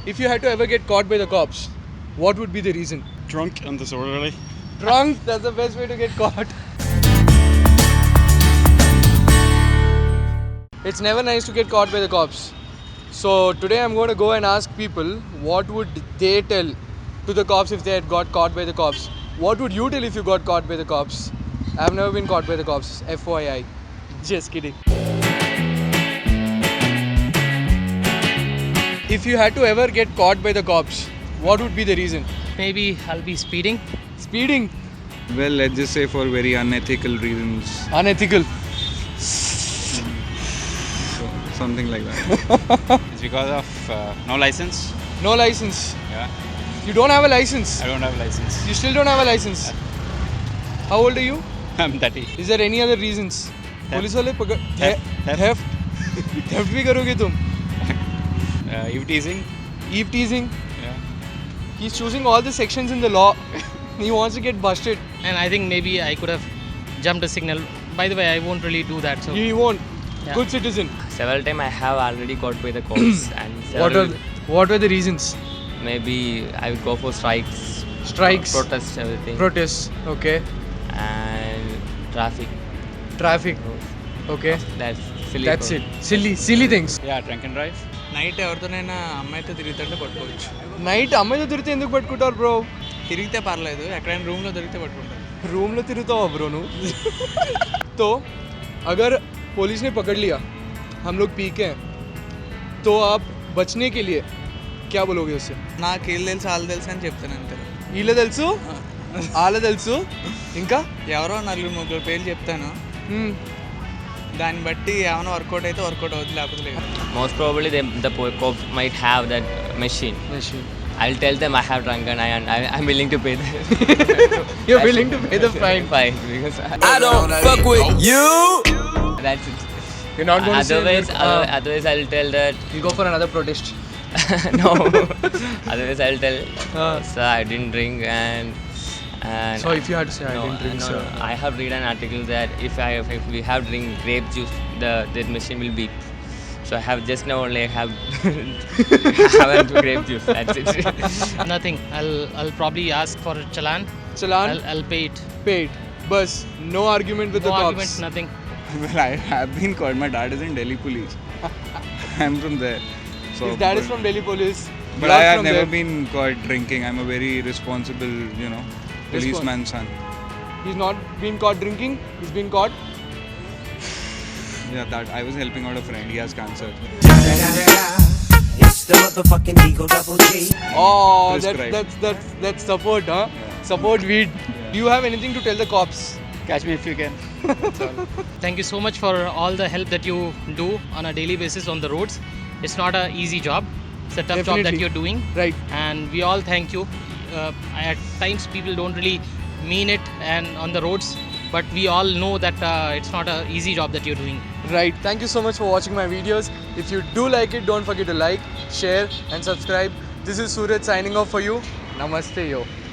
If you had to ever get caught by the cops, what would be the reason? Drunk and disorderly. Drunk, that's the best way to get caught. It's never nice to get caught by the cops. So today I'm going to go and ask people what would they tell to the cops if they had got caught by the cops. What would you tell if you got caught by the cops? I've never been caught by the cops, FYI. Just kidding. If you had to ever get caught by the cops, what would be the reason? Maybe I'll be speeding. Speeding? Well, let's just say for very unethical reasons. Unethical. So, something like that. It's because of no license. No license. Yeah. You don't have a license. I don't have a license. You still don't have a license. How old are you? I'm 30. Is there any other reasons? Police वाले पकड़ Theft. theft भी करोगे तुम? Eve teasing. Eve teasing. Yeah. He's choosing all the sections in the law. He wants to get busted. And I think maybe I could have jumped a signal. By the way, I won't really do that. So He won't. Yeah. Good citizen. Several times I have already got by the cops and What were the reasons? maybe I would go for strikes, Strikes. protests, everything, Protests. Okay. and traffic. Traffic. Okay. That's silly. That's it. Silly things. Yeah, drunk and drive. Night ఎవరితోనైనా అమ్మాయితో తిరుగుతుంటే పట్టుకోవచ్చు. Night అమ్మాయితో తిరిగితే ఎందుకు పట్టుకుంటారు bro? తిరిగితే పర్లేదు, ఎక్కడైనా రూమ్లో దొరికితే పట్టుకుంటారు. रूम में తిరుగుతావా బ్రో నువ్వు? तो अगर पुलिस ने पकड़ लिया, हम लोग पी के हैं, तो आप बचने के लिए क्या बोलोगे उससे? నాకు వీళ్ళు తెలుసు వాళ్ళు తెలుసు అని చెప్తాను అంతే. వీళ్ళ తెలుసు, వాళ్ళ తెలుసు, ఇంకా ఎవరో నలుగురు ముగ్గురు పేర్లు చెప్తాను, దాన్ని బట్టి ఏమైనా వర్కౌట్ అయితే వర్కౌట్ అవుతుంది, లేకపోతే లేదు. Most probably the cops might have that machine. I'll tell them I have drunk and I'm willing to pay the You're willing to pay the fine. because I don't fuck with you. that's it. You're not going to Otherwise, say otherwise I'll tell that you go for another protest. no. Otherwise I'll tell sir I didn't drink and So if you had to say I didn't drink, no, sir. I have read an article that if we have drink grape juice, the machine will beep. So I have just now only have have grape juice. That's it. nothing. I'll probably ask for a challan. Chalan, I'll pay it. paid. Bus, no argument with No the cops. argument, nothing. Well, I have been caught. My dad is in Delhi police. I'm from there. So, His dad is from Delhi police. But You're I have from never there. been caught drinking. I'm a very responsible, policeman's son. He's not been caught drinking. He's been caught. Yeah, that I was helping out a friend. He has cancer. It's the motherfucking Eagle Double G. Oh, Prescribed. that's support, huh? Support weed. Do you have anything to tell the cops? Catch me if you can. Thank you so much for all the help that you do on a daily basis on the roads. It's not an easy job. It's a tough job that Definitely. you're doing. Right. And we all thank you. At times people don't really mean it and on the roads, but we all know that it's not an easy job that you're doing. Right. Thank you so much for watching my videos. If you do like it, don't forget to like, share and subscribe. This is Suraj signing off for you. Namaste yo.